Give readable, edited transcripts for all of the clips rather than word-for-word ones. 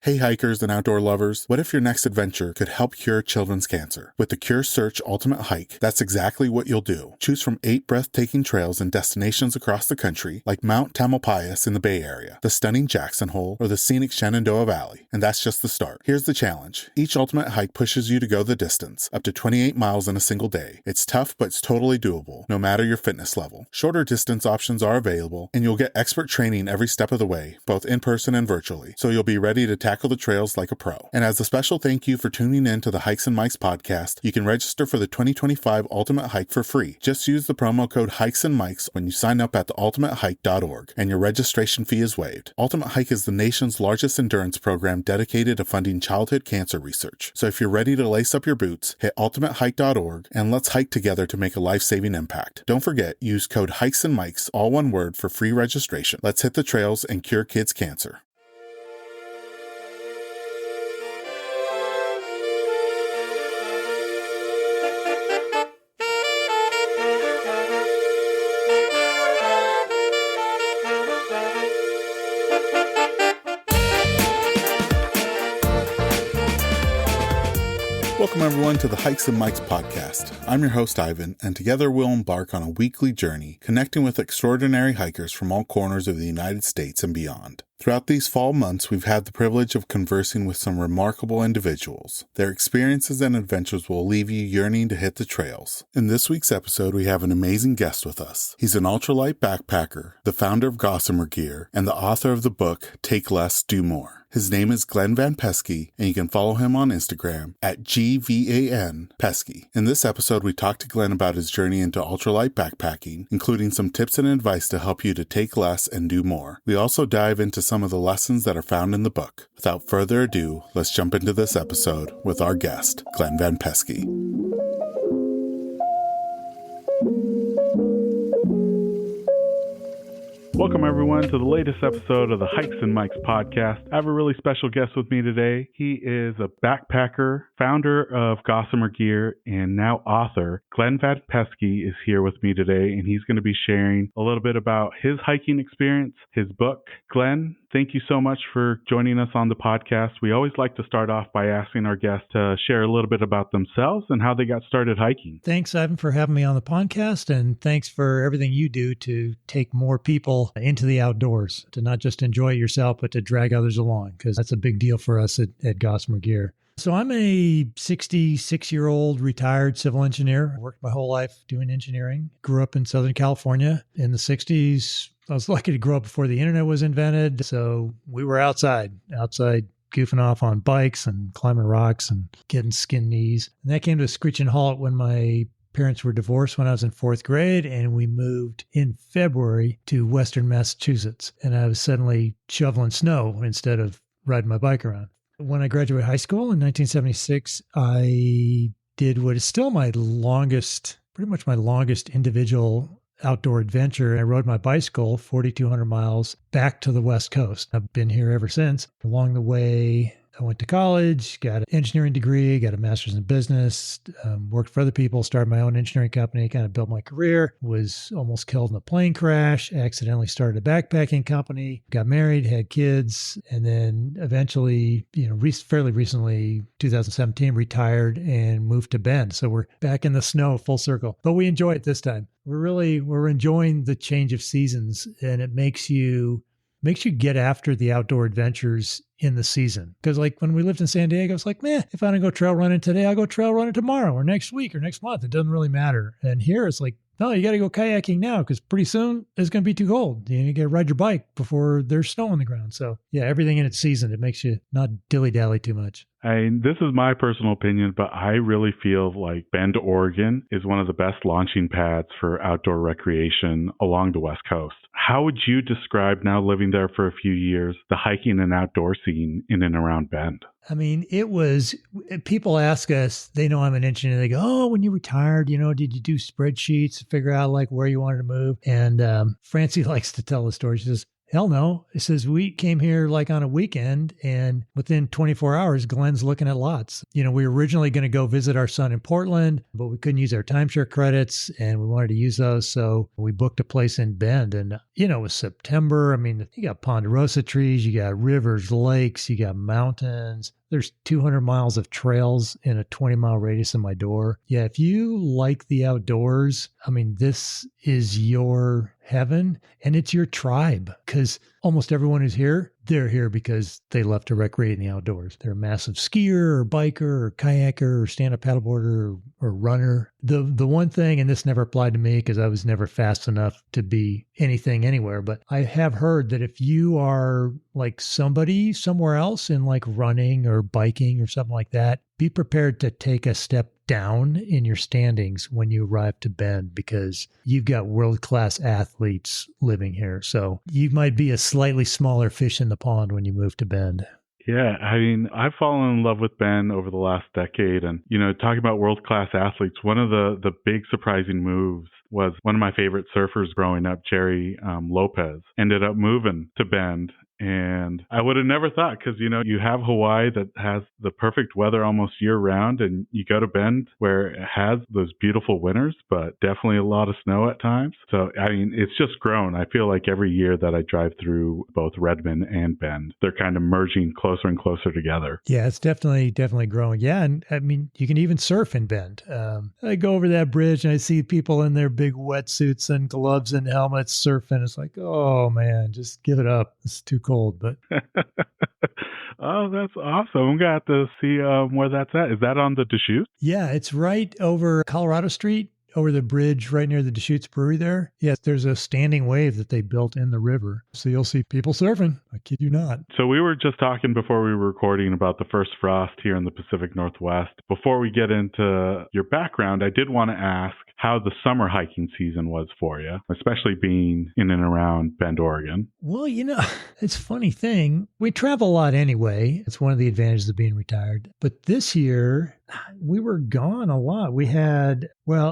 Hey hikers and outdoor lovers, what if your next adventure could help cure children's cancer? With the Cure Search Ultimate Hike, that's exactly what you'll do. Choose from 8 breathtaking trails and destinations across the country, like Mount Tamalpais in the Bay Area, the stunning Jackson Hole, or the scenic Shenandoah Valley. And that's just the start. Here's the challenge. Each Ultimate Hike pushes you to go the distance, up to 28 miles in a single day. It's tough, but it's totally doable, no matter your fitness level. Shorter distance options are available, and you'll get expert training every step of the way, both in person and virtually, so you'll be ready to tackle the trails like a pro. And as a special thank you for tuning in to the Hikes and Mikes podcast, you can register for the 2025 Ultimate Hike for free. Just use the promo code Hikes and Mikes when you sign up at theultimatehike.org, and your registration fee is waived. Ultimate Hike is the nation's largest endurance program dedicated to funding childhood cancer research. So if you're ready to lace up your boots, hit ultimatehike.org and let's hike together to make a life-saving impact. Don't forget, use code Hikes and Mikes, all one word, for free registration. Let's hit the trails and cure kids' cancer. Welcome everyone to the Hikes and Mikes podcast. I'm your host Ivan, and together we'll embark on a weekly journey connecting with extraordinary hikers from all corners of the United States and beyond. Throughout these fall months, we've had the privilege of conversing with some remarkable individuals. Their experiences and adventures will leave you yearning to hit the trails. In this week's episode, we have an amazing guest with us. He's an ultralight backpacker, the founder of Gossamer Gear, and the author of the book Take Less, Do More. His name is Glen Van Peski, and you can follow him on Instagram at GVAN Peski. In this episode, we talked to Glen about his journey into ultralight backpacking, including some tips and advice to help you to take less and do more. We also dive into some of the lessons that are found in the book. Without further ado, let's jump into this episode with our guest, Glen Van Peski. Welcome, everyone, to the latest episode of the Hikes and Mikes podcast. I have a really special guest with me today. He is a backpacker, founder of Gossamer Gear, and now author. Glen Van Peski is here with me today, and he's going to be sharing a little bit about his hiking experience, his book. Glen, thank you so much for joining us on the podcast. We always like to start off by asking our guests to share a little bit about themselves and how they got started hiking. Thanks, Ivan, for having me on the podcast, and thanks for everything you do to take more people into the outdoors, to not just enjoy it yourself, but to drag others along, because that's a big deal for us at Gossamer Gear. So I'm a 66-year-old retired civil engineer. I worked my whole life doing engineering. Grew up in Southern California in the 60s. I was lucky to grow up before the internet was invented. So we were outside goofing off on bikes and climbing rocks and getting skin knees. And that came to a screeching halt when my parents were divorced when I was in 4th grade, and we moved in February to Western Massachusetts. And I was suddenly shoveling snow instead of riding my bike around. When I graduated high school in 1976, I did what is still pretty much my longest individual outdoor adventure. I rode my bicycle 4,200 miles back to the West Coast. I've been here ever since. Along the way, I went to college, got an engineering degree, got a master's in business, worked for other people, started my own engineering company, kind of built my career, was almost killed in a plane crash, accidentally started a backpacking company, got married, had kids, and then eventually, fairly recently, 2017, retired and moved to Bend. So we're back in the snow full circle, but we enjoy it this time. We're enjoying the change of seasons, and it makes you get after the outdoor adventures in the season. Because like when we lived in San Diego, it's like, if I don't go trail running today, I'll go trail running tomorrow or next week or next month. It doesn't really matter. And here it's like, no, you got to go kayaking now because pretty soon it's going to be too cold. You got to ride your bike before there's snow on the ground. So yeah, everything in its season. It makes you not dilly-dally too much. This is my personal opinion, but I really feel like Bend, Oregon is one of the best launching pads for outdoor recreation along the West Coast. How would you describe, now living there for a few years, the hiking and outdoor scene in and around Bend? I mean, people ask us, they know I'm an engineer. They go, oh, when you retired, did you do spreadsheets to figure out like where you wanted to move? And Francie likes to tell the story. She says, Hell no. It says we came here like on a weekend and within 24 hours, Glen's looking at lots. We were originally going to go visit our son in Portland, but we couldn't use our timeshare credits and we wanted to use those. So we booked a place in Bend and, it was September. I mean, you got ponderosa trees, you got rivers, lakes, you got mountains. There's 200 miles of trails in a 20-mile radius of my door. Yeah, if you like the outdoors, I mean, this is your heaven and it's your tribe because almost everyone who's here, they're here because they love to recreate in the outdoors. They're a massive skier or biker or kayaker or stand-up paddleboarder or runner. The one thing, and this never applied to me because I was never fast enough to be anything anywhere, but I have heard that if you are like somebody somewhere else in like running or biking or something like that, be prepared to take a step down in your standings when you arrive to Bend because you've got world-class athletes living here. So you might be a slightly smaller fish in the pond when you move to Bend. Yeah, I mean, I've fallen in love with Ben over the last decade. And, talking about world-class athletes, one of the big surprising moves was one of my favorite surfers growing up, Jerry Lopez, ended up moving to Bend. And I would have never thought because, you have Hawaii that has the perfect weather almost year round and you go to Bend where it has those beautiful winters, but definitely a lot of snow at times. So, I mean, it's just grown. I feel like every year that I drive through both Redmond and Bend, they're kind of merging closer and closer together. Yeah, it's definitely growing. Yeah. And I mean, you can even surf in Bend. I go over that bridge and I see people in their big wetsuits and gloves and helmets surfing. It's like, oh man, just give it up. It's too cold, but oh, that's awesome. I'm gonna have to see where that's at. Is that on the Deschutes? Yeah, it's right over Colorado Street, over the bridge right near the Deschutes Brewery there. Yes, there's a standing wave that they built in the river. So you'll see people surfing. I kid you not. So we were just talking before we were recording about the first frost here in the Pacific Northwest. Before we get into your background, I did want to ask how the summer hiking season was for you, especially being in and around Bend, Oregon. Well, it's a funny thing. We travel a lot anyway. It's one of the advantages of being retired. But this year, we were gone a lot. We had,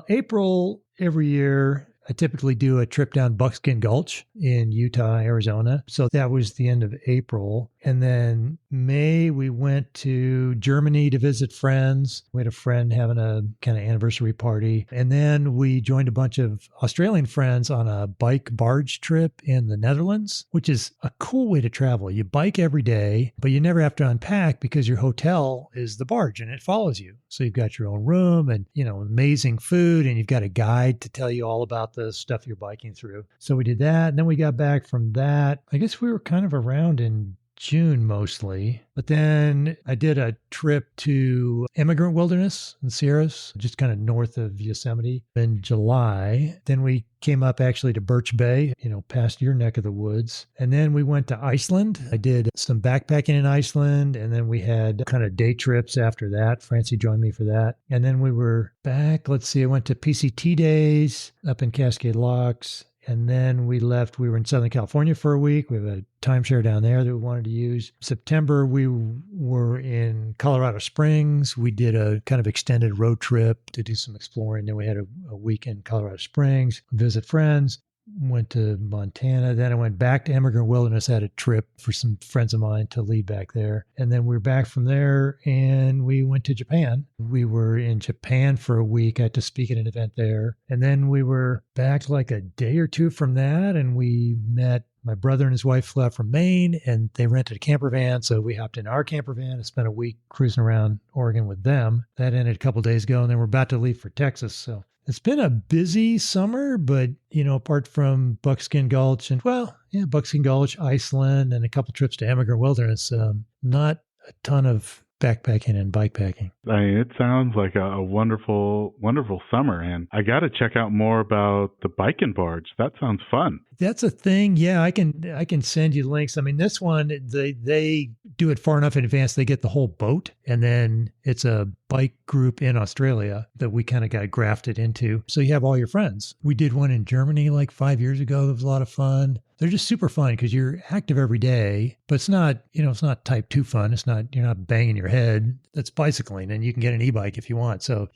April every year, I typically do a trip down Buckskin Gulch in Utah, Arizona. So that was the end of April. And then May, we went to Germany to visit friends. We had a friend having a kind of anniversary party. And then we joined a bunch of Australian friends on a bike barge trip in the Netherlands, which is a cool way to travel. You bike every day, but you never have to unpack because your hotel is the barge and it follows you. So you've got your own room and, amazing food, and you've got a guide to tell you all about the stuff you're biking through. So we did that. And then we got back from that. I guess we were kind of around in June mostly. But then I did a trip to Immigrant Wilderness in Sierras, just kind of north of Yosemite in July. Then we came up actually to Birch Bay, past your neck of the woods. And then we went to Iceland. I did some backpacking in Iceland. And then we had kind of day trips after that. Francie joined me for that. And then we were back. I went to PCT days up in Cascade Locks. And then we left. We were in Southern California for a week. We have a timeshare down there that we wanted to use. September, we were in Colorado Springs. We did a kind of extended road trip to do some exploring. Then we had a week in Colorado Springs, visit friends. Went to Montana. Then I went back to Immigrant Wilderness, had a trip for some friends of mine to lead back there. And then we were back from there and we went to Japan. We were in Japan for a week. I had to speak at an event there. And then we were back like a day or two from that. And we met my brother and his wife flew out from Maine and they rented a camper van. So we hopped in our camper van and spent a week cruising around Oregon with them. That ended a couple of days ago. And then we're about to leave for Texas. So it's been a busy summer, but, apart from Buckskin Gulch Buckskin Gulch, Iceland, and a couple trips to Immigrant Wilderness, not a ton of backpacking and bikepacking. I mean, it sounds like a wonderful, wonderful summer. And I got to check out more about the biking barge. That sounds fun. That's a thing. Yeah, I can send you links. I mean, this one, they do it far enough in advance. They get the whole boat, and then it's a bike group in Australia that we kind of got grafted into. So you have all your friends. We did one in Germany like 5 years ago. It was a lot of fun. They're just super fun because you're active every day, but it's not, it's not type 2 fun. You're not banging your head. That's bicycling, and you can get an e-bike if you want. So,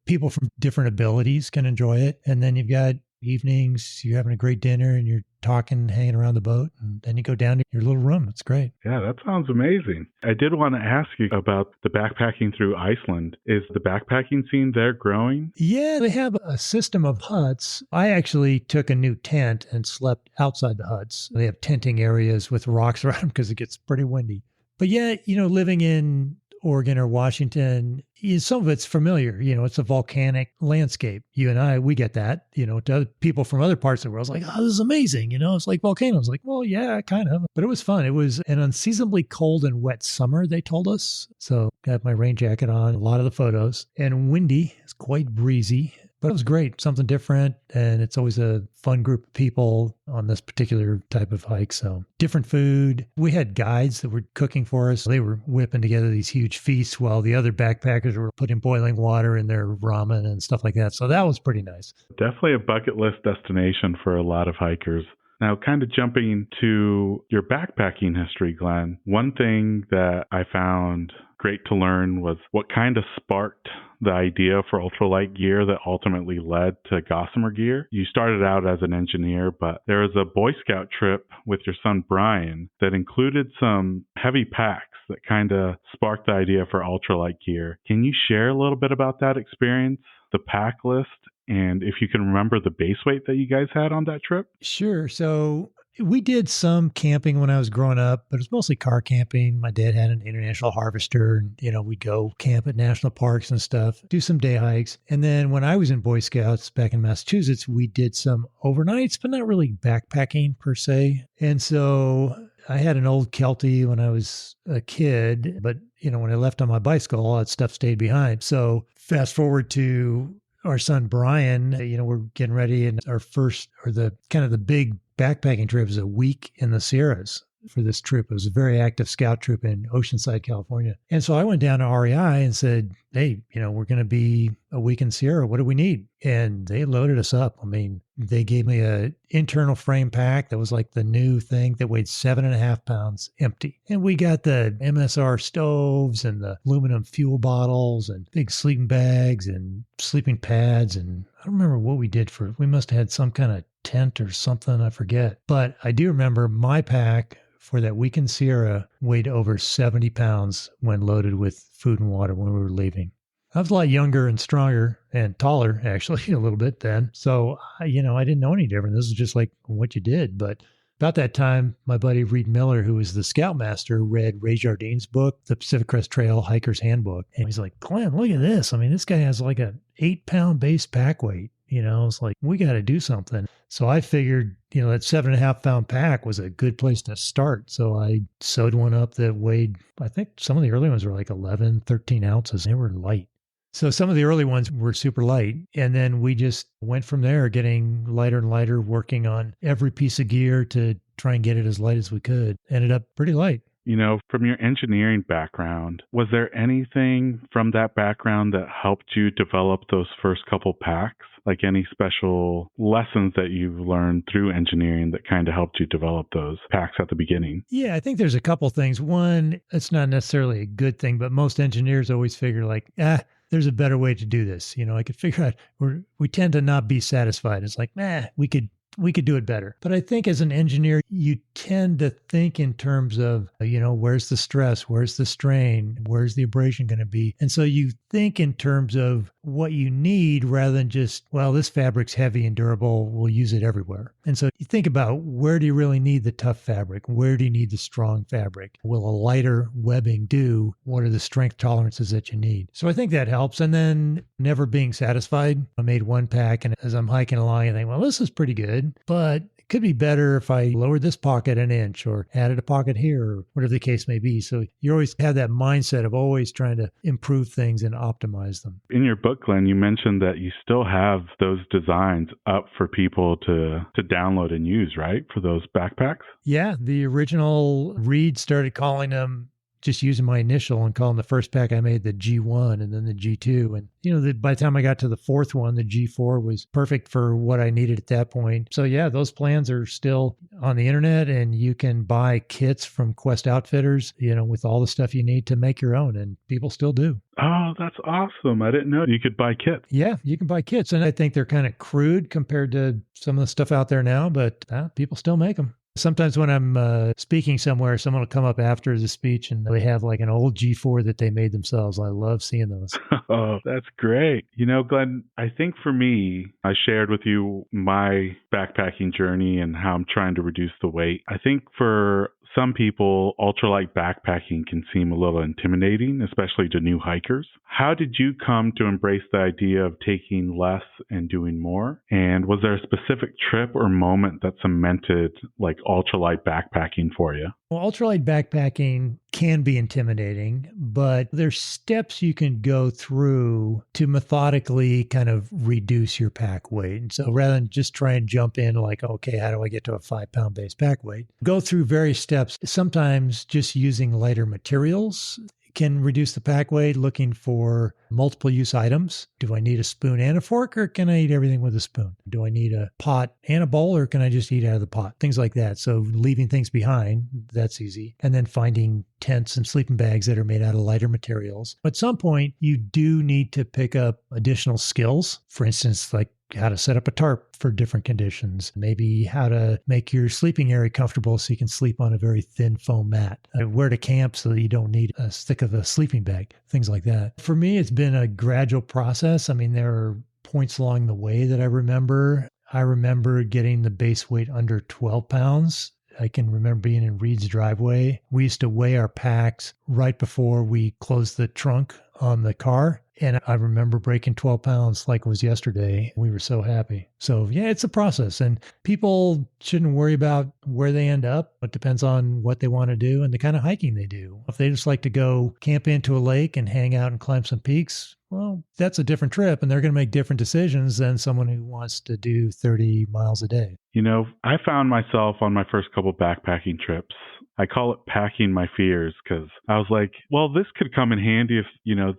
people from different abilities can enjoy it. And then you've got evenings, you're having a great dinner and you're talking, hanging around the boat, and then you go down to your little room. It's great. Yeah, that sounds amazing. I did want to ask you about the backpacking through Iceland. Is the backpacking scene there growing? Yeah, they have a system of huts. I actually took a new tent and slept outside the huts. They have tenting areas with rocks around them because it gets pretty windy. But yeah, living in Oregon or Washington, some of it's familiar. It's a volcanic landscape. You and I, we get that. To other people from other parts of the world, it's like, oh, this is amazing. It's like volcanoes. Like, well, yeah, kind of. But it was fun. It was an unseasonably cold and wet summer, they told us. So I had my rain jacket on, a lot of the photos. And windy. It's quite breezy. But it was great, something different. And it's always a fun group of people on this particular type of hike. So different food. We had guides that were cooking for us. They were whipping together these huge feasts while the other backpackers were putting boiling water in their ramen and stuff like that. So that was pretty nice. Definitely a bucket list destination for a lot of hikers. Now, kind of jumping to your backpacking history, Glenn, one thing that I found great to learn was what kind of sparked the idea for ultralight gear that ultimately led to Gossamer gear. You started out as an engineer, but there was a Boy Scout trip with your son Brian that included some heavy packs that kind of sparked the idea for ultralight gear. Can you share a little bit about that experience, the pack list, and if you can remember the base weight that you guys had on that trip? Sure. So we did some camping when I was growing up, but it was mostly car camping. My dad had an International Harvester, and we'd go camp at national parks and stuff, do some day hikes. And then when I was in Boy Scouts back in Massachusetts, we did some overnights, but not really backpacking per se. And so I had an old Kelty when I was a kid, but when I left on my bicycle, all that stuff stayed behind. So fast forward to our son Brian, we're getting ready, and our first, or the kind of the big backpacking trip was a week in the Sierras for this trip. It was a very active scout trip in Oceanside, California. And so I went down to REI and said, hey, we're going to be a week in Sierra. What do we need? And they loaded us up. I mean, they gave me an internal frame pack that was like the new thing that weighed 7.5 pounds empty. And we got the MSR stoves and the aluminum fuel bottles and big sleeping bags and sleeping pads. And I don't remember what we did we must have had some kind of tent or something. I forget. But I do remember my pack for that week in Sierra weighed over 70 pounds when loaded with food and water when we were leaving. I was a lot younger and stronger and taller, actually, a little bit then. So, I didn't know any different. This was just like what you did. But about that time, my buddy Reed Miller, who was the Scoutmaster, read Ray Jardine's book, The Pacific Crest Trail Hiker's Handbook. And he's like, Glenn, look at this. I mean, this guy has like a 8-pound base pack weight. It's like, we got to do something. So I figured, that 7.5 pound pack was a good place to start. So I sewed one up that weighed, I think some of the early ones were like 11, 13 ounces. They were light. So some of the early ones were super light. And then we just went from there, getting lighter and lighter, working on every piece of gear to try and get it as light as we could. Ended up pretty light. From your engineering background, was there anything from that background that helped you develop those first couple packs? Like any special lessons that you've learned through engineering that kind of helped you develop those packs at the beginning? Yeah, I think there's a couple things. One, it's not necessarily a good thing, but most engineers always figure like, there's a better way to do this. I could figure out, we tend to not be satisfied. It's like, we could do it better. But I think as an engineer, you tend to think in terms of, where's the stress? Where's the strain? Where's the abrasion going to be? And so you think in terms of what you need rather than just, well, this fabric's heavy and durable, we'll use it everywhere. And so you think about, where do you really need the tough fabric? Where do you need the strong fabric? Will a lighter webbing do? What are the strength tolerances that you need? So I think that helps. And then never being satisfied. I made one pack, and as I'm hiking along, I think, well, this is pretty good, but it could be better if I lowered this pocket an inch or added a pocket here, or whatever the case may be. So you always have that mindset of always trying to improve things and optimize them. In your book, Glenn, you mentioned that you still have those designs up for people to download and use, right? For those backpacks? Yeah, the original Reed started calling them, just using my initial and calling the first pack I made the G1 and then the G2. And, by the time I got to the fourth one, the G4 was perfect for what I needed at that point. So yeah, those plans are still on the internet, and you can buy kits from Quest Outfitters, with all the stuff you need to make your own, and people still do. Oh, that's awesome. I didn't know you could buy kits. Yeah, you can buy kits. And I think they're kind of crude compared to some of the stuff out there now, but people still make them. Sometimes when I'm speaking somewhere, someone will come up after the speech and they have like an old G4 that they made themselves. I love seeing those. Oh, that's great. Glenn, I think for me, I shared with you my backpacking journey and how I'm trying to reduce the weight. I think for some people, ultralight backpacking can seem a little intimidating, especially to new hikers. How did you come to embrace the idea of taking less and doing more? And was there a specific trip or moment that cemented like ultralight backpacking for you? Well, ultralight backpacking can be intimidating, but there's steps you can go through to methodically kind of reduce your pack weight. And so rather than just try and jump in like, okay, how do I get to a 5-pound base pack weight? Go through various steps. Sometimes just using lighter materials can reduce the pack weight, looking for multiple use items. Do I need a spoon and a fork, or can I eat everything with a spoon? Do I need a pot and a bowl, or can I just eat out of the pot? Things like that. So leaving things behind, that's easy. And then finding tents and sleeping bags that are made out of lighter materials. At some point, you do need to pick up additional skills. For instance, like how to set up a tarp for different conditions, maybe how to make your sleeping area comfortable so you can sleep on a very thin foam mat, where to camp so that you don't need a stick of a sleeping bag, things like that. For me, it's been a gradual process. I mean, there are points along the way that I remember. I remember getting the base weight under 12 pounds. I can remember being in Reed's driveway. We used to weigh our packs right before we closed the trunk on the car. And I remember breaking 12 pounds like it was yesterday. We were so happy. So yeah, it's a process, and people shouldn't worry about where they end up. It depends on what they want to do and the kind of hiking they do. If they just like to go camp into a lake and hang out and climb some peaks, well, that's a different trip, and they're going to make different decisions than someone who wants to do 30 miles a day. I found myself on my first couple backpacking trips. I call it packing my fears, because I was like, well, this could come in handy if,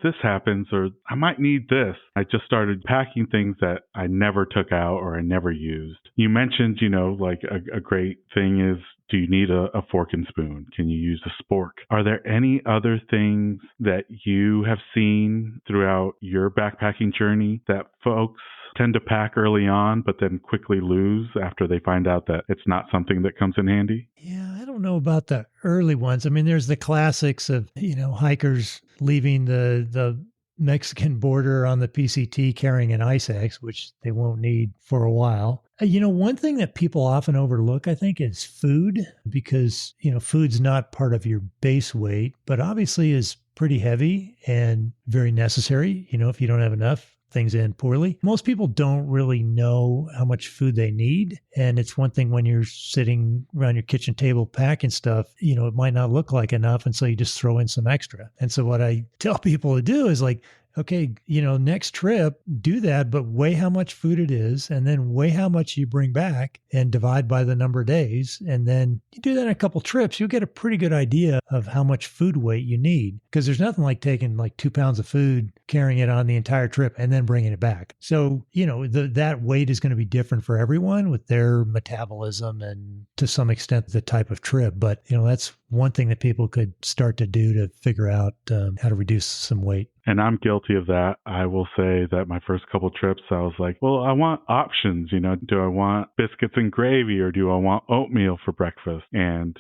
this happens, or I might need this. I just started packing things that I never took out or I never used. You mentioned, like a great thing is, do you need a fork and spoon? Can you use a spork? Are there any other things that you have seen throughout your backpacking journey that folks tend to pack early on, but then quickly lose after they find out that it's not something that comes in handy? Yeah, I don't know about the early ones. I mean, there's the classics of, hikers leaving the Mexican border on the PCT carrying an ice axe, which they won't need for a while. One thing that people often overlook, I think, is food, because, food's not part of your base weight, but obviously is pretty heavy and very necessary. If you don't have enough, things end poorly. Most people don't really know how much food they need. And it's one thing when you're sitting around your kitchen table packing stuff, it might not look like enough. And so you just throw in some extra. And so what I tell people to do is like, okay, next trip, do that, but weigh how much food it is, and then weigh how much you bring back and divide by the number of days. And then you do that in a couple trips, you'll get a pretty good idea of how much food weight you need. Because there's nothing like taking like 2 pounds of food, carrying it on the entire trip, and then bringing it back. So, that weight is going to be different for everyone with their metabolism and to some extent the type of trip. But, that's one thing that people could start to do to figure out how to reduce some weight. And I'm guilty of that. I will say that my first couple trips, I was like, well, I want options. Do I want biscuits and gravy, or do I want oatmeal for breakfast? And,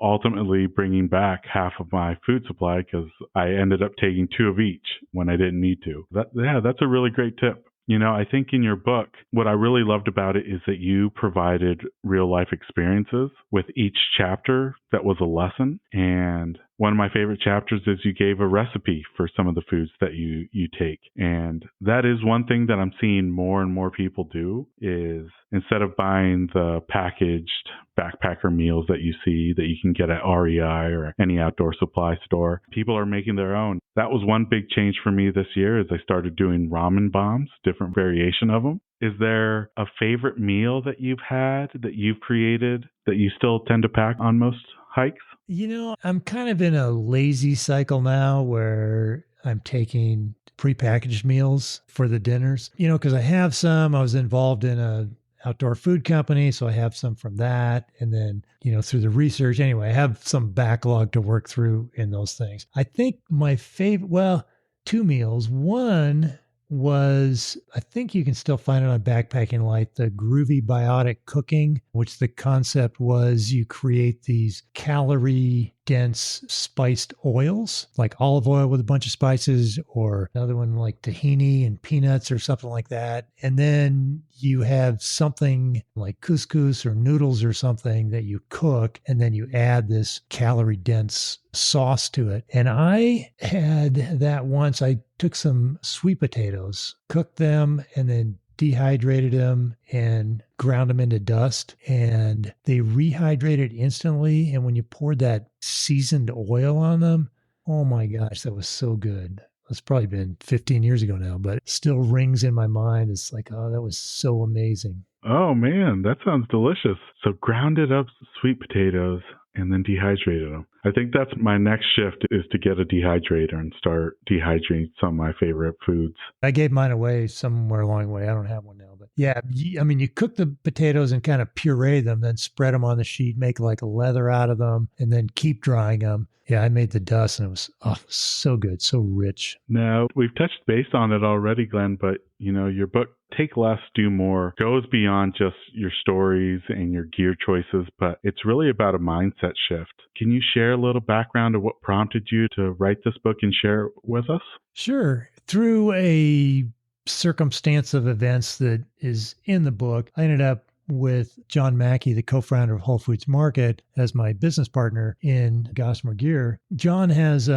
ultimately bringing back half of my food supply, because I ended up taking 2 of each when I didn't need to. That's a really great tip. I think in your book, what I really loved about it is that you provided real life experiences with each chapter that was a lesson. And one of my favorite chapters is you gave a recipe for some of the foods that you take. And that is one thing that I'm seeing more and more people do, is instead of buying the packaged backpacker meals that you see that you can get at REI or any outdoor supply store, people are making their own. That was one big change for me this year, as I started doing ramen bombs, different variation of them. Is there a favorite meal that you've had, that you've created, that you still tend to pack on most hikes? I'm kind of in a lazy cycle now where I'm taking prepackaged meals for the dinners, because I have some. I was involved in a outdoor food company, so I have some from that. And then, through the research, anyway, I have some backlog to work through in those things. I think my favorite, two meals. One was, I think you can still find it on Backpacking Light, the Groovy Biotic Cooking, which the concept was you create these calorie dense spiced oils, like olive oil with a bunch of spices, or another one like tahini and peanuts or something like that. And then you have something like couscous or noodles or something that you cook, and then you add this calorie dense sauce to it. And I had that once. I took some sweet potatoes, cooked them, and then dehydrated them and ground them into dust, and they rehydrated instantly. And when you poured that seasoned oil on them, oh my gosh, that was so good. It's probably been 15 years ago now, but it still rings in my mind. It's like, oh, that was so amazing. Oh man, that sounds delicious. So grounded up sweet potatoes and then dehydrated them. I think that's my next shift, is to get a dehydrator and start dehydrating some of my favorite foods. I gave mine away somewhere along the way. I don't have one now, but yeah, I mean, you cook the potatoes and kind of puree them, then spread them on the sheet, make like a leather out of them, and then keep drying them. Yeah, I made the dust, and it was so good, so rich. Now, we've touched base on it already, Glenn, but your book, Take Less, Do More, goes beyond just your stories and your gear choices, but it's really about a mindset shift. Can you share a little background of what prompted you to write this book and share it with us? Sure. Through a circumstance of events that is in the book, I ended up with John Mackey, the co-founder of Whole Foods Market, as my business partner in Gossamer Gear. John has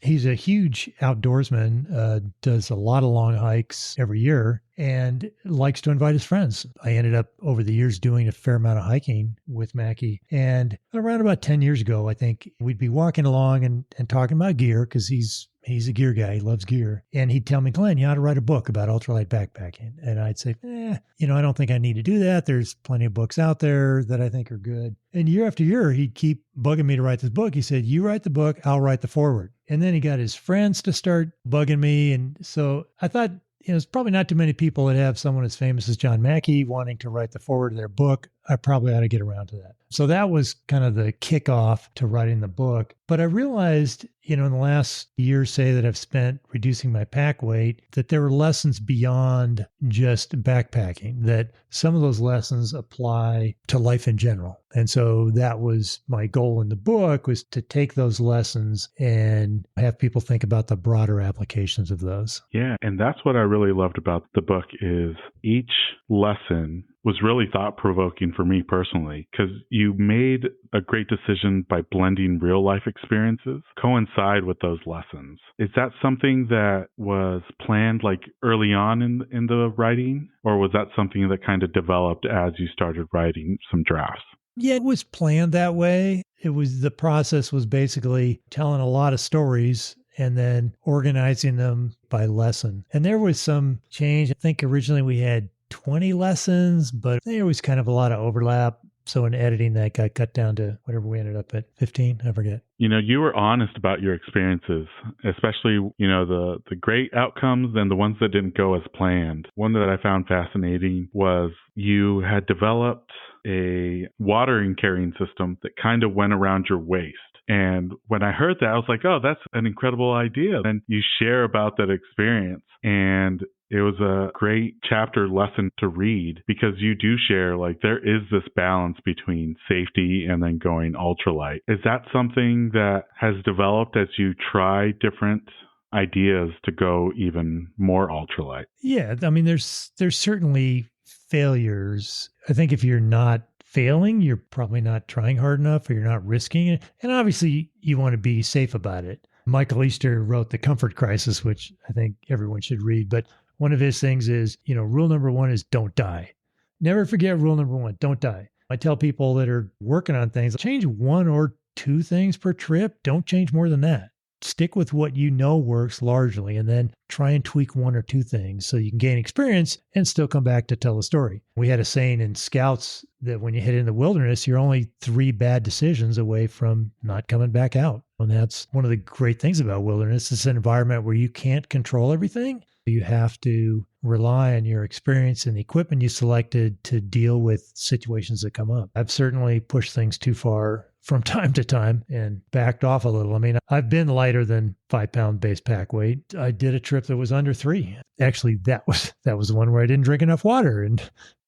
he's a huge outdoorsman, does a lot of long hikes every year, and likes to invite his friends. I ended up over the years doing a fair amount of hiking with Mackey. And around about 10 years ago, I think we'd be walking along and talking about gear, because he's a gear guy. He loves gear. And he'd tell me, Glenn, you ought to write a book about ultralight backpacking. And I'd say, I don't think I need to do that. There's plenty of books out there that I think are good. And year after year, he'd keep bugging me to write this book. He said, you write the book, I'll write the foreword. And then he got his friends to start bugging me. And so I thought, there's probably not too many people that have someone as famous as John Mackey wanting to write the foreword of their book. I probably ought to get around to that. So that was kind of the kickoff to writing the book. But I realized, in the last year, say, that I've spent reducing my pack weight, that there were lessons beyond just backpacking, that some of those lessons apply to life in general. And so that was my goal in the book, was to take those lessons and have people think about the broader applications of those. Yeah, and that's what I really loved about the book, is each lesson was really thought-provoking for me personally, because you made a great decision by blending real-life experiences coincide with those lessons. Is that something that was planned like early on in the writing, or was that something that kind of developed as you started writing some drafts? Yeah, it was planned that way. The process was basically telling a lot of stories and then organizing them by lesson. And there was some change. I think originally we had 20 lessons, but there was kind of a lot of overlap. So in editing, that got cut down to whatever we ended up at, 15, I forget. You were honest about your experiences, especially, the great outcomes and the ones that didn't go as planned. One that I found fascinating was you had developed a watering carrying system that kind of went around your waist. And when I heard that, I was like, oh, that's an incredible idea. And you share about that experience. And it was a great chapter lesson to read, because you do share, like, there is this balance between safety and then going ultralight. Is that something that has developed as you try different ideas to go even more ultralight? Yeah, I mean, there's certainly failures. I think if you're not failing, you're probably not trying hard enough, or you're not risking it. And obviously, you want to be safe about it. Michael Easter wrote The Comfort Crisis, which I think everyone should read. But one of his things is, rule number one is don't die. Never forget rule number one, don't die. I tell people that are working on things, change one or two things per trip. Don't change more than that. Stick with what you know works largely, and then try and tweak one or two things so you can gain experience and still come back to tell the story. We had a saying in Scouts that when you hit in the wilderness, you're only 3 bad decisions away from not coming back out. And that's one of the great things about wilderness. It's an environment where you can't control everything. You have to rely on your experience and the equipment you selected to deal with situations that come up. I've certainly pushed things too far from time to time and backed off a little. I mean, I've been lighter than 5-pound base pack weight. I did a trip that was under 3. Actually, that was the one where I didn't drink enough water and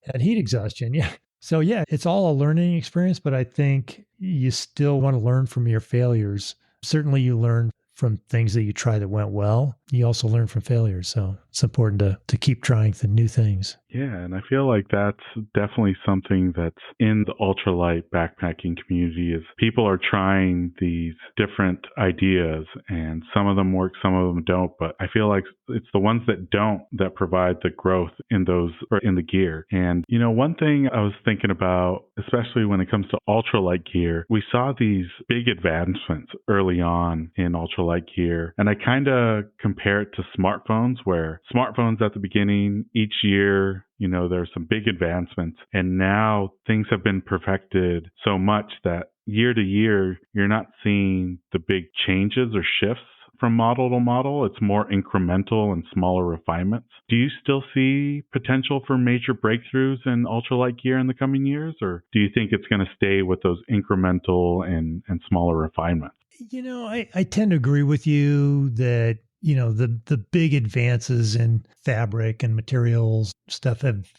had heat exhaustion. Yeah. So yeah, it's all a learning experience, but I think you still want to learn from your failures. Certainly you learn from things that you try that went well. You also learn from failures. So it's important to keep trying the new things. Yeah, and I feel like that's definitely something that's in the ultralight backpacking community is people are trying these different ideas and some of them work, some of them don't. But I feel like it's the ones that don't that provide the growth in those or in the gear. And, one thing I was thinking about, especially when it comes to ultralight gear, we saw these big advancements early on in ultralight gear. And I kind of compare it to smartphones where smartphones at the beginning, each year, there's some big advancements. And now things have been perfected so much that year to year, you're not seeing the big changes or shifts from model to model. It's more incremental and smaller refinements. Do you still see potential for major breakthroughs in ultralight gear in the coming years? Or do you think it's going to stay with those incremental and smaller refinements? I tend to agree with you that the big advances in fabric and materials stuff have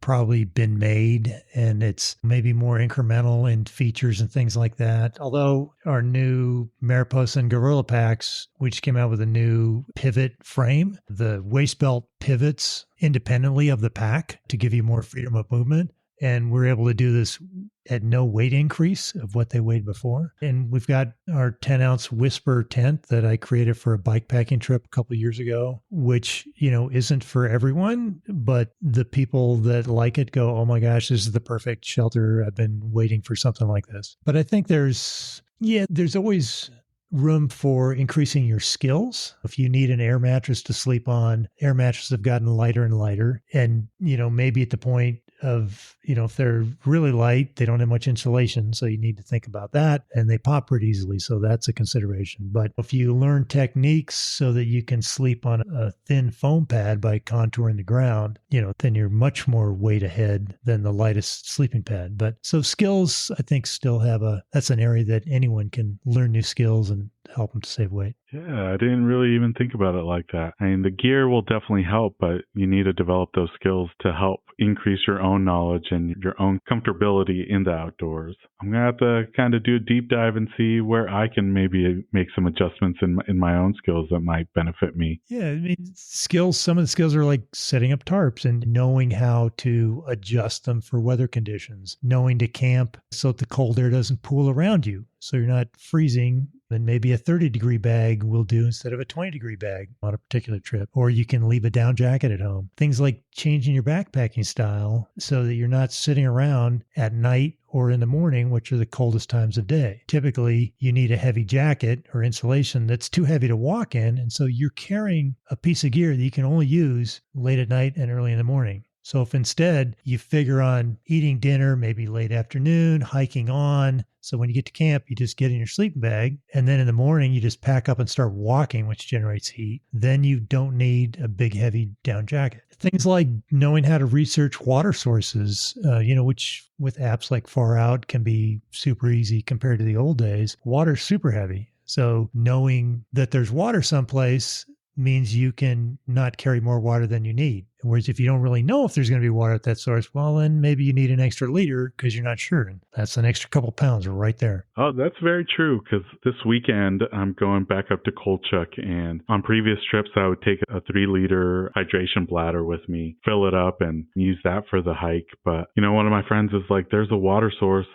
probably been made, and it's maybe more incremental in features and things like that. Although our new Mariposa and Gorilla packs, which came out with a new pivot frame, the waist belt pivots independently of the pack to give you more freedom of movement. And we're able to do this at no weight increase of what they weighed before. And we've got our 10-ounce Whisper tent that I created for a bikepacking trip a couple of years ago, which, isn't for everyone, but the people that like it go, oh my gosh, this is the perfect shelter. I've been waiting for something like this. But I think there's always room for increasing your skills. If you need an air mattress to sleep on, air mattresses have gotten lighter and lighter. And, maybe at the point of, if they're really light, they don't have much insulation. So you need to think about that. And they pop pretty easily. So that's a consideration. But if you learn techniques so that you can sleep on a thin foam pad by contouring the ground, then you're much more weight ahead than the lightest sleeping pad. But so skills, I think, still that's an area that anyone can learn new skills and help them to save weight. Yeah, I didn't really even think about it like that. I mean, the gear will definitely help, but you need to develop those skills to help increase your own knowledge and your own comfortability in the outdoors. I'm going to have to kind of do a deep dive and see where I can maybe make some adjustments in my own skills that might benefit me. Yeah, I mean, some of the skills are like setting up tarps and knowing how to adjust them for weather conditions, knowing to camp so that the cold air doesn't pool around you, so you're not freezing. And maybe a 30-degree bag will do instead of a 20-degree bag on a particular trip. Or you can leave a down jacket at home. Things like changing your backpacking style so that you're not sitting around at night or in the morning, which are the coldest times of day. Typically, you need a heavy jacket or insulation that's too heavy to walk in. And so you're carrying a piece of gear that you can only use late at night and early in the morning. So if instead you figure on eating dinner, maybe late afternoon, hiking on, so when you get to camp, you just get in your sleeping bag, and then in the morning, you just pack up and start walking, which generates heat. Then you don't need a big, heavy down jacket. Things like knowing how to research water sources, which with apps like Far Out can be super easy compared to the old days. Water's super heavy. So knowing that there's water someplace means you can not carry more water than you need. Whereas if you don't really know if there's going to be water at that source, well, then maybe you need an extra liter because you're not sure. And that's an extra couple pounds right there. Oh, that's very true. Because this weekend, I'm going back up to Kolchak. And on previous trips, I would take a 3-liter hydration bladder with me, fill it up and use that for the hike. But, one of my friends is like, there's a water source,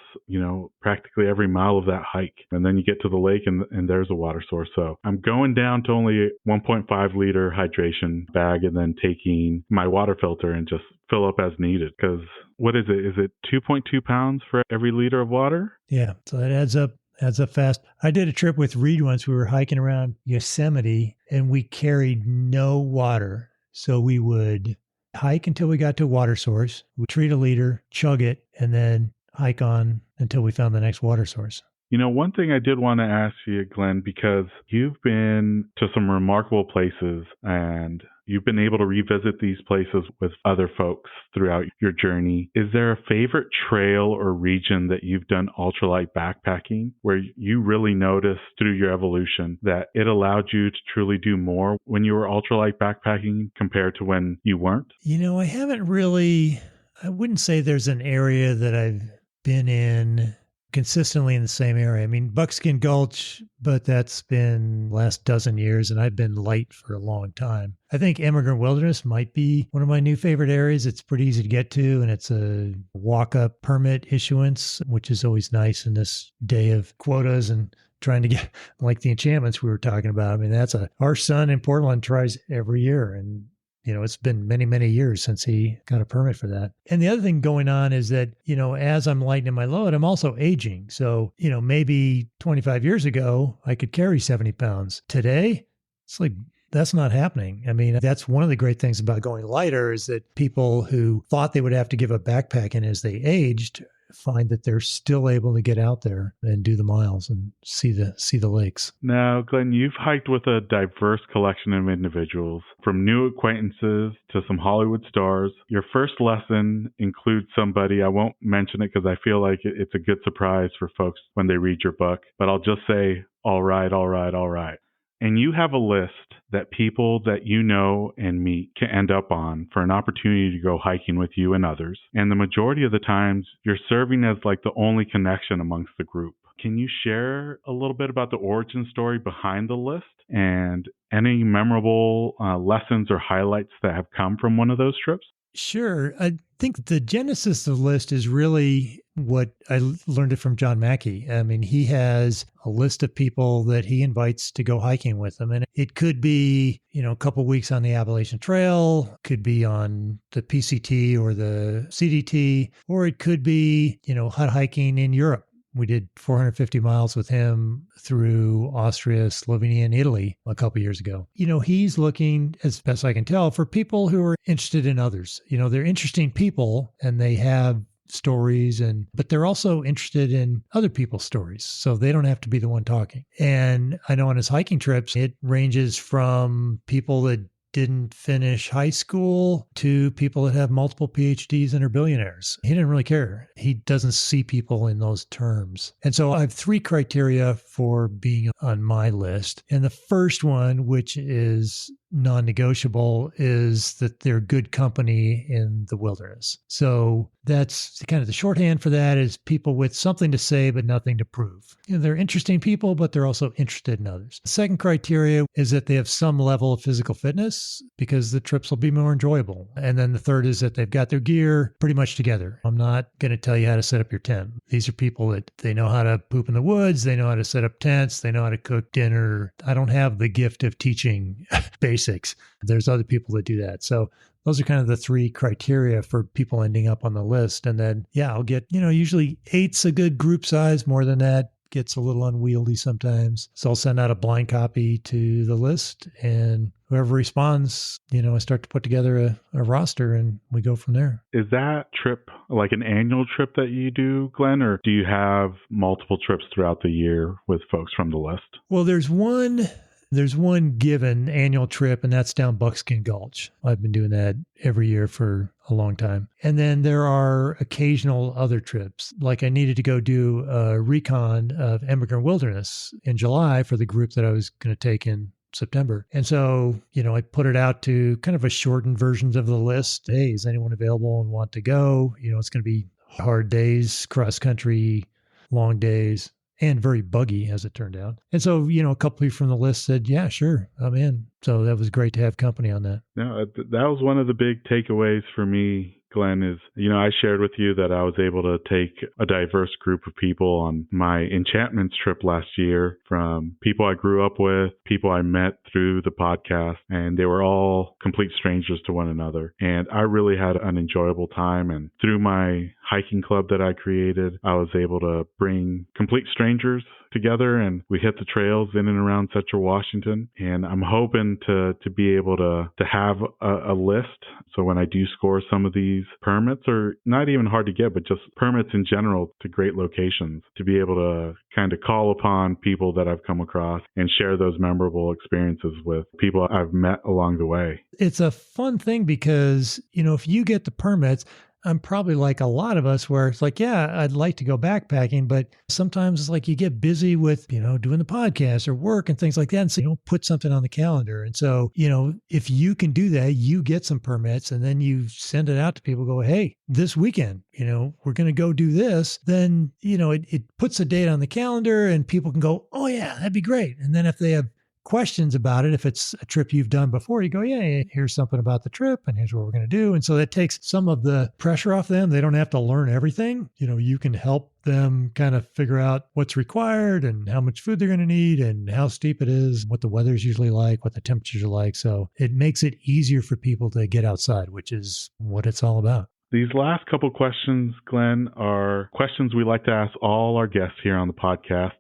practically every mile of that hike. And then you get to the lake and there's a water source. So I'm going down to only 1.5-liter hydration bag and then taking my water filter and just fill up as needed. Because what is it? Is it 2.2 pounds for every liter of water? Yeah. So that adds up fast. I did a trip with Reed once. We were hiking around Yosemite and we carried no water. So we would hike until we got to a water source. We'd treat a liter, chug it, and then hike on until we found the next water source. One thing I did want to ask you, Glenn, because you've been to some remarkable places and you've been able to revisit these places with other folks throughout your journey. Is there a favorite trail or region that you've done ultralight backpacking where you really noticed through your evolution that it allowed you to truly do more when you were ultralight backpacking compared to when you weren't? I haven't really, I wouldn't say there's an area that I've been in consistently in the same area. I mean, Buckskin Gulch, but that's been last dozen years, and I've been light for a long time. I think Immigrant Wilderness might be one of my new favorite areas. It's pretty easy to get to, and it's a walk-up permit issuance, which is always nice in this day of quotas and trying to get, like the enchantments we were talking about. I mean, our son in Portland tries every year, and it's been many, many years since he got a permit for that. And the other thing going on is that, as I'm lightening my load, I'm also aging. So, maybe 25 years ago, I could carry 70 pounds. Today, it's like, that's not happening. I mean, that's one of the great things about going lighter is that people who thought they would have to give up backpacking as they aged find that they're still able to get out there and do the miles and see the lakes. Now, Glenn, you've hiked with a diverse collection of individuals, from new acquaintances to some Hollywood stars. Your first lesson includes somebody, I won't mention it because I feel like it's a good surprise for folks when they read your book, but I'll just say, all right, all right, all right. And you have a list that people that you know and meet can end up on for an opportunity to go hiking with you and others. And the majority of the times, you're serving as like the only connection amongst the group. Can you share a little bit about the origin story behind the list and any memorable lessons or highlights that have come from one of those trips? Sure. I think the genesis of the list is really what I learned it from John Mackey. I mean, he has a list of people that he invites to go hiking with him. And it could be, a couple of weeks on the Appalachian Trail, could be on the PCT or the CDT, or it could be, hot hiking in Europe. We did 450 miles with him through Austria, Slovenia, and Italy a couple years ago. He's looking, as best I can tell, for people who are interested in others. They're interesting people and they have stories, but they're also interested in other people's stories. So they don't have to be the one talking. And I know on his hiking trips, it ranges from people that didn't finish high school to people that have multiple PhDs and are billionaires. He didn't really care. He doesn't see people in those terms. And so I have 3 criteria for being on my list. And the first one, which is non-negotiable, is that they're good company in the wilderness. So that's kind of the shorthand for that is people with something to say but nothing to prove. They're interesting people, but they're also interested in others. The second criteria is that they have some level of physical fitness because the trips will be more enjoyable. And then the third is that they've got their gear pretty much together. I'm not going to tell you how to set up your tent. These are people that they know how to poop in the woods. They know how to set up tents. They know how to cook dinner. I don't have the gift of teaching basics. There's other people that do that. So those are kind of the 3 criteria for people ending up on the list. And then, I'll get, usually 8's a good group size. More than that gets a little unwieldy sometimes. So I'll send out a blind copy to the list, and whoever responds, I start to put together a roster and we go from there. Is that trip like an annual trip that you do, Glenn, or do you have multiple trips throughout the year with folks from the list? Well, there's one given annual trip, and that's down Buckskin Gulch. I've been doing that every year for a long time. And then there are occasional other trips. Like I needed to go do a recon of Immigrant Wilderness in July for the group that I was going to take in September. And so, I put it out to kind of a shortened version of the list. Hey, is anyone available and want to go? It's going to be hard days, cross country, long days, and very buggy, as it turned out. And so, a couple people from the list said, yeah, sure, I'm in. So that was great to have company on that. No, that was one of the big takeaways for me, Glenn, is, I shared with you that I was able to take a diverse group of people on my enchantments trip last year, from people I grew up with, people I met through the podcast, and they were all complete strangers to one another. And I really had an enjoyable time. And through my hiking club that I created, I was able to bring complete strangers together, and we hit the trails in and around Central Washington. And I'm hoping to be able to have a list. So when I do score some of these permits, or not even hard to get, but just permits in general to great locations, to be able to kind of call upon people that I've come across and share those memorable experiences with people I've met along the way. It's a fun thing because, if you get the permits, I'm probably like a lot of us where it's like, yeah, I'd like to go backpacking, but sometimes it's like you get busy with, doing the podcast or work and things like that. And so you don't put something on the calendar. And so, if you can do that, you get some permits and then you send it out to people, go, hey, this weekend, we're going to go do this. Then, it puts a date on the calendar and people can go, oh yeah, that'd be great. And then if they have questions about it, if it's a trip you've done before, you go, yeah, here's something about the trip and here's what we're going to do. And so that takes some of the pressure off them. They don't have to learn everything. You can help them kind of figure out what's required and how much food they're going to need and how steep it is, what the weather's usually like, what the temperatures are like. So it makes it easier for people to get outside, which is what it's all about. These last couple questions, Glenn, are questions we like to ask all our guests here on the podcast.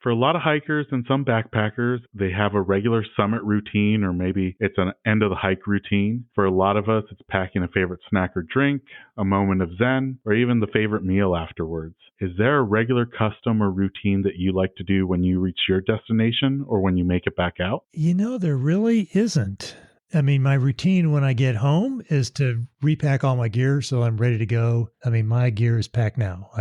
For a lot of hikers and some backpackers, they have a regular summit routine, or maybe it's an end of the hike routine. For a lot of us, it's packing a favorite snack or drink, a moment of zen, or even the favorite meal afterwards. Is there a regular custom or routine that you like to do when you reach your destination or when you make it back out? There really isn't. My routine when I get home is to repack all my gear so I'm ready to go. My gear is packed now.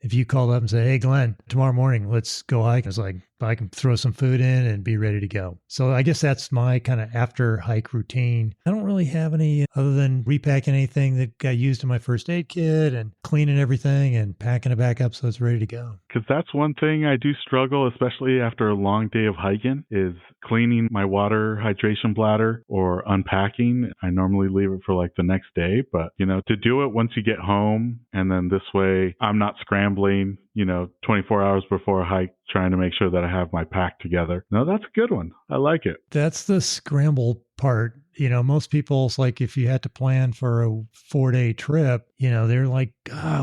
If you called up and said, hey, Glenn, tomorrow morning, let's go hike. It's like, I can throw some food in and be ready to go. So I guess that's my kind of after hike routine. I don't really have any other than repacking anything that got used in my first aid kit and cleaning everything and packing it back up so it's ready to go. Because that's one thing I do struggle, especially after a long day of hiking, is cleaning my water hydration bladder or unpacking. I normally leave it for like the next day, but to do it once you get home, and then this way I'm not scrambling 24 hours before a hike, trying to make sure that I have my pack together. No, that's a good one. I like it. That's the scramble part. Most people, it's like if you had to plan for a 4-day trip, they're like,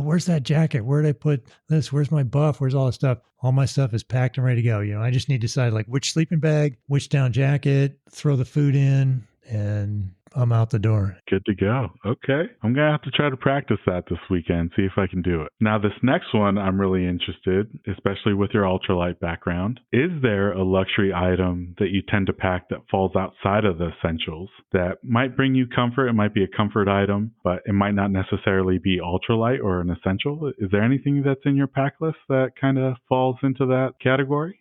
where's that jacket? Where'd I put this? Where's my buff? Where's all this stuff? All my stuff is packed and ready to go. I just need to decide like which sleeping bag, which down jacket, throw the food in, and I'm out the door. Good to go. Okay. I'm going to have to try to practice that this weekend, see if I can do it. Now, this next one, I'm really interested, especially with your ultralight background. Is there a luxury item that you tend to pack that falls outside of the essentials that might bring you comfort? It might be a comfort item, but it might not necessarily be ultralight or an essential. Is there anything that's in your pack list that kind of falls into that category?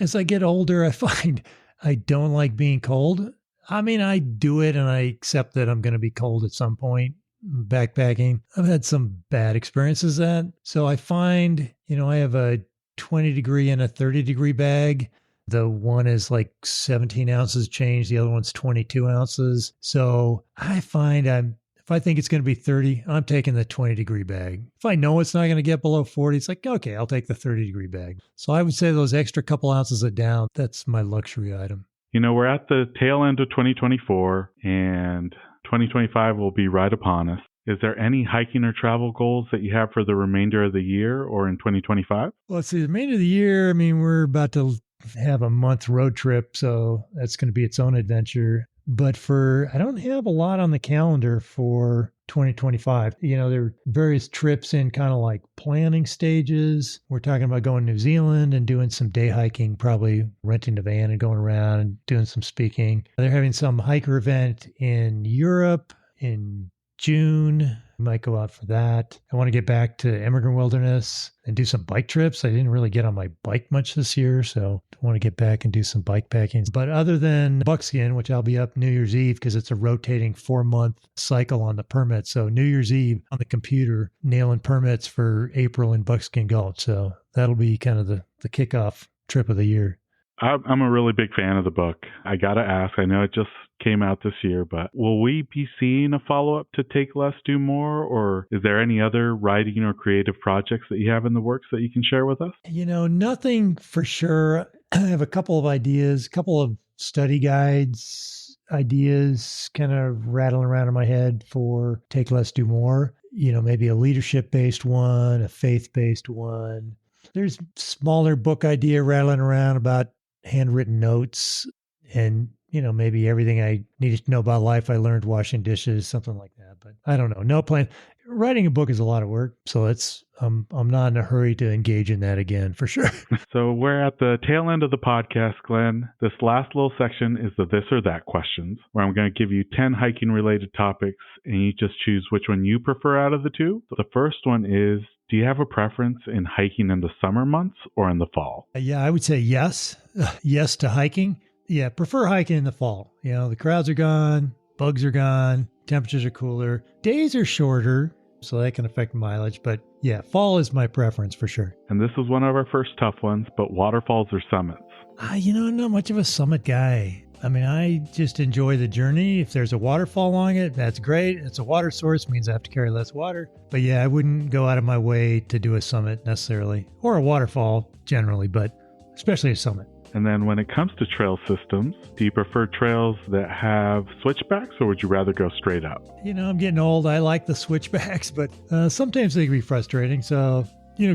As I get older, I find I don't like being cold. I do it and I accept that I'm going to be cold at some point backpacking. I've had some bad experiences that. So I find, I have a 20 degree and a 30 degree bag. The one is like 17 ounces change. The other one's 22 ounces. So I find if I think it's going to be 30, I'm taking the 20 degree bag. If I know it's not going to get below 40, it's like, okay, I'll take the 30 degree bag. So I would say those extra couple ounces of down, that's my luxury item. We're at the tail end of 2024 and 2025 will be right upon us. Is there any hiking or travel goals that you have for the remainder of the year or in 2025? Well, let's see, the remainder of the year, we're about to have a month road trip, so that's going to be its own adventure. But I don't have a lot on the calendar for 2025. There are various trips in kind of like planning stages. We're talking about going to New Zealand and doing some day hiking, probably renting a van and going around and doing some speaking. They're having some hiker event in Europe in June. Might go out for that. I want to get back to Emigrant Wilderness and do some bike trips. I didn't really get on my bike much this year, so I want to get back and do some bike packing. But other than Buckskin, which I'll be up New Year's Eve because it's a rotating 4-month cycle on the permit. So New Year's Eve on the computer, nailing permits for April in Buckskin Gulch. So that'll be kind of the kickoff trip of the year. I'm a really big fan of the book. I got to ask, I know it just came out this year, but will we be seeing a follow-up to Take Less, Do More? Or is there any other writing or creative projects that you have in the works that you can share with us? Nothing for sure. I have a couple of ideas, a couple of study guides, ideas kind of rattling around in my head for Take Less, Do More. Maybe a leadership-based one, a faith-based one. There's smaller book idea rattling around about handwritten notes and, maybe everything I needed to know about life I learned washing dishes, something like that. But I don't know. No plan. Writing a book is a lot of work. So I'm not in a hurry to engage in that again, for sure. So we're at the tail end of the podcast, Glenn. This last little section is the this or that questions, where I'm going to give you 10 hiking related topics and you just choose which one you prefer out of the two. The first one is, do you have a preference in hiking in the summer months or in the fall? Yeah, I would say yes. Yes to hiking. Yeah, prefer hiking in the fall. The crowds are gone, bugs are gone, temperatures are cooler, days are shorter, so that can affect mileage. But yeah, fall is my preference for sure. And this is one of our first tough ones, but waterfalls or summits? I'm not much of a summit guy. I just enjoy the journey. If there's a waterfall along it, that's great. It's a water source, means I have to carry less water. But yeah, I wouldn't go out of my way to do a summit necessarily, or a waterfall generally, but especially a summit. And then when it comes to trail systems, do you prefer trails that have switchbacks or would you rather go straight up? I'm getting old. I like the switchbacks, but sometimes they can be frustrating. So,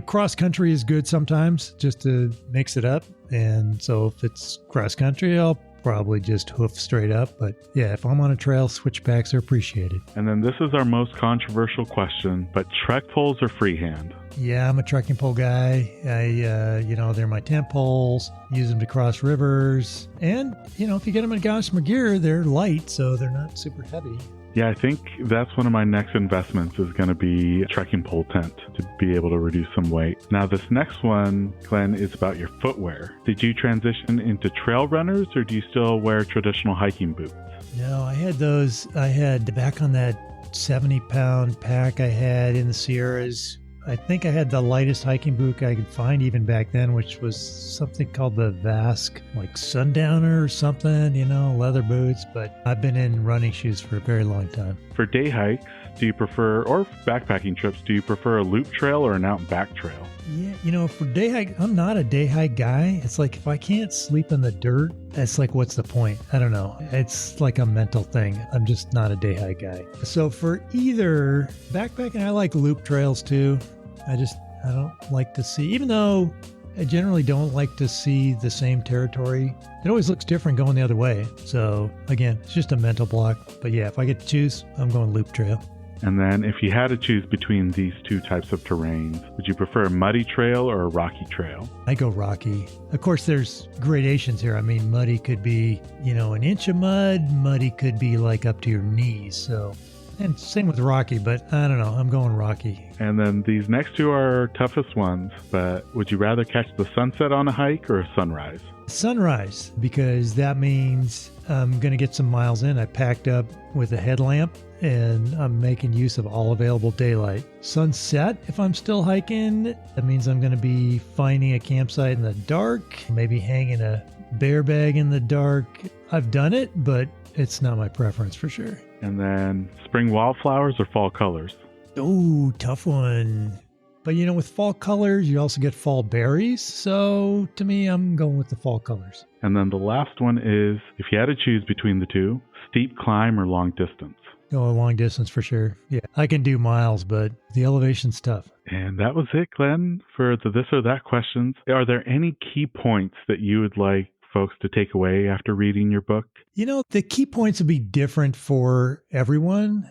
cross country is good sometimes just to mix it up. And so if it's cross country, I'll probably just hoof straight up. But yeah, if I'm on a trail, switchbacks are appreciated. And then this is our most controversial question, but trek poles or freehand? Yeah, I'm a trekking pole guy. They're my tent poles. Use them to cross rivers. And, if you get them in Gossamer gear, they're light, so they're not super heavy. Yeah, I think that's one of my next investments is going to be a trekking pole tent to be able to reduce some weight. Now, this next one, Glenn, is about your footwear. Did you transition into trail runners or do you still wear traditional hiking boots? No, I had those. I had back on that 70-pound pack I had in the Sierras. I think I had the lightest hiking boot I could find even back then, which was something called the Vask, like Sundowner or something, leather boots. But I've been in running shoes for a very long time. For day hikes, do you prefer, or backpacking trips, do you prefer a loop trail or an out and back trail? Yeah, for day hike, I'm not a day hike guy. It's like if I can't sleep in the dirt, it's like, what's the point? I don't know. It's like a mental thing. I'm just not a day hike guy. So for either backpacking, I like loop trails too. I don't like to see, even though I generally don't like to see the same territory. It always looks different going the other way. So again, it's just a mental block. But yeah, if I get to choose, I'm going loop trail. And then if you had to choose between these two types of terrains, would you prefer a muddy trail or a rocky trail? I go rocky. Of course, there's gradations here. Muddy could be, an inch of mud. Muddy could be like up to your knees. So, and same with rocky, but I don't know. I'm going rocky. And then these next two are our toughest ones, but would you rather catch the sunset on a hike or a sunrise? Sunrise, because that means I'm going to get some miles in. I packed up with a headlamp and I'm making use of all available daylight. Sunset, if I'm still hiking, that means I'm going to be finding a campsite in the dark, maybe hanging a bear bag in the dark. I've done it, but it's not my preference for sure. And then spring wildflowers or fall colors? Oh, tough one. But with fall colors, you also get fall berries. So to me, I'm going with the fall colors. And then the last one is, if you had to choose between the two, steep climb or long distance? Oh, a long distance for sure. Yeah, I can do miles, but the elevation's tough. And that was it, Glenn, for the this or that questions. Are there any key points that you would like folks to take away after reading your book? The key points will be different for everyone.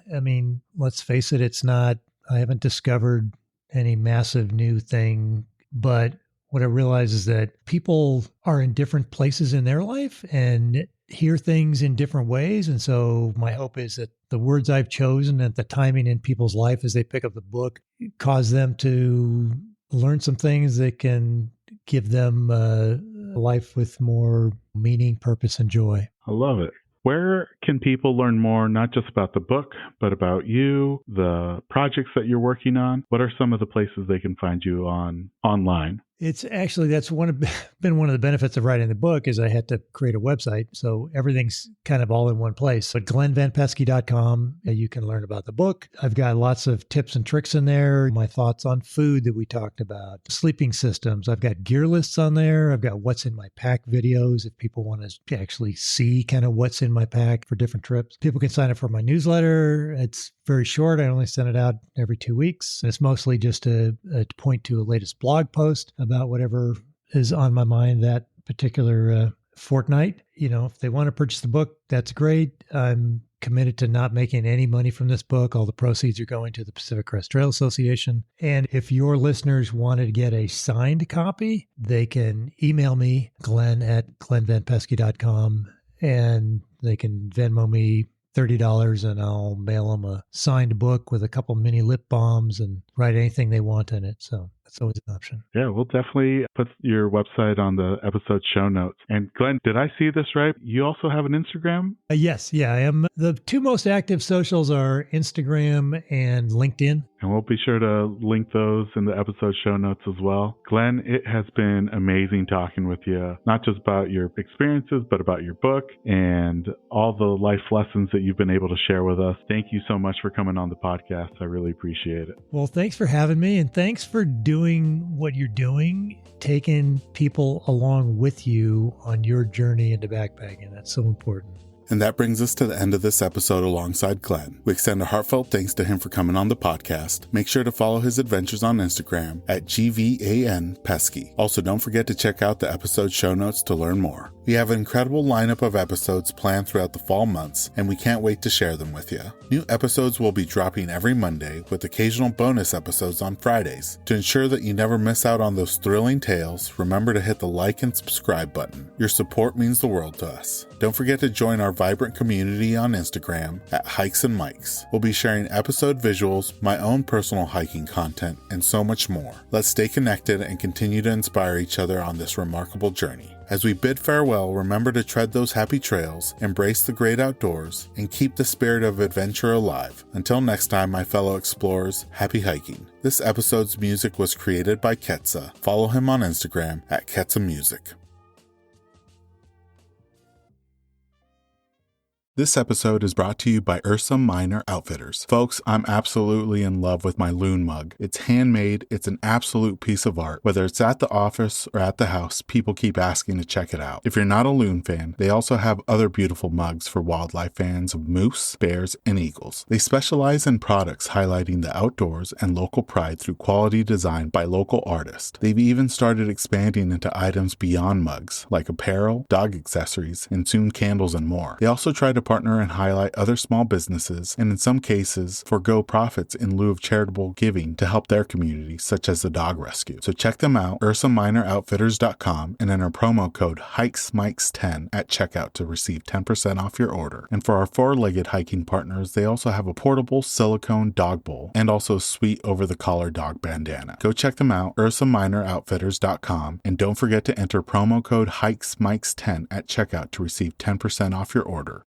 Let's face it, I haven't discovered any massive new thing, but what I realize is that people are in different places in their life and hear things in different ways. And so my hope is that the words I've chosen and the timing in people's life as they pick up the book cause them to learn some things that can give them a life with more meaning, purpose, and joy. I love it. Where can people learn more, not just about the book, but about you, the projects that you're working on? What are some of the places they can find you online? It's actually, that's been one of the benefits of writing the book is I had to create a website. So everything's kind of all in one place. But glenvanpeski.com, you can learn about the book. I've got lots of tips and tricks in there. My thoughts on food that we talked about, sleeping systems. I've got gear lists on there. I've got what's in my pack videos if people want to actually see kind of what's in my pack for different trips. People can sign up for my newsletter. It's very short. I only send it out every 2 weeks. It's mostly just to point to a latest blog post. about whatever is on my mind that particular fortnight. If they want to purchase the book, that's great. I'm committed to not making any money from this book. All the proceeds are going to the Pacific Crest Trail Association. And if your listeners wanted to get a signed copy, they can email me, Glen at glenvanpeski.com, and they can Venmo me $30 and I'll mail them a signed book with a couple mini lip balms and write anything they want in it. So that's always an option. Yeah, we'll definitely put your website on the episode show notes. And Glen, did I see this right? You also have an Instagram? Yes. Yeah, I am. The two most active socials are Instagram and LinkedIn. And we'll be sure to link those in the episode show notes as well. Glen, it has been amazing talking with you, not just about your experiences, but about your book and all the life lessons that you've been able to share with us. Thank you so much for coming on the podcast. I really appreciate it. Well, thanks for having me, and thanks for doing what you're doing, taking people along with you on your journey into backpacking. That's so important. And that brings us to the end of this episode alongside Glen. We extend a heartfelt thanks to him for coming on the podcast. Make sure to follow his adventures on Instagram at GVAN Peski. Also, don't forget to check out the episode show notes to learn more. We have an incredible lineup of episodes planned throughout the fall months, and we can't wait to share them with you. New episodes will be dropping every Monday, with occasional bonus episodes on Fridays. To ensure that you never miss out on those thrilling tales, remember to hit the like and subscribe button. Your support means the world to us. Don't forget to join our vibrant community on Instagram at Hikes and Mikes. We'll be sharing episode visuals, my own personal hiking content, and so much more. Let's stay connected and continue to inspire each other on this remarkable journey. As we bid farewell, remember to tread those happy trails, embrace the great outdoors, and keep the spirit of adventure alive. Until next time, my fellow explorers, happy hiking. This episode's music was created by Ketsa. Follow him on Instagram at Ketsa Music. This episode is brought to you by Ursa Minor Outfitters. Folks, I'm absolutely in love with my loon mug. It's handmade, it's an absolute piece of art. Whether it's at the office or at the house, people keep asking to check it out. If you're not a loon fan, they also have other beautiful mugs for wildlife fans of moose, bears, and eagles. They specialize in products highlighting the outdoors and local pride through quality design by local artists. They've even started expanding into items beyond mugs, like apparel, dog accessories, and soon candles and more. They also try to partner and highlight other small businesses, and in some cases, forego profits in lieu of charitable giving to help their community, such as the dog rescue. So check them out, ursaminooroutfitters.com, and enter promo code HikesMikes10 at checkout to receive 10% off your order. And for our four-legged hiking partners, they also have a portable silicone dog bowl and also a sweet over-the-collar dog bandana. Go check them out, ursaminooroutfitters.com, and don't forget to enter promo code HikesMikes10 at checkout to receive 10% off your order.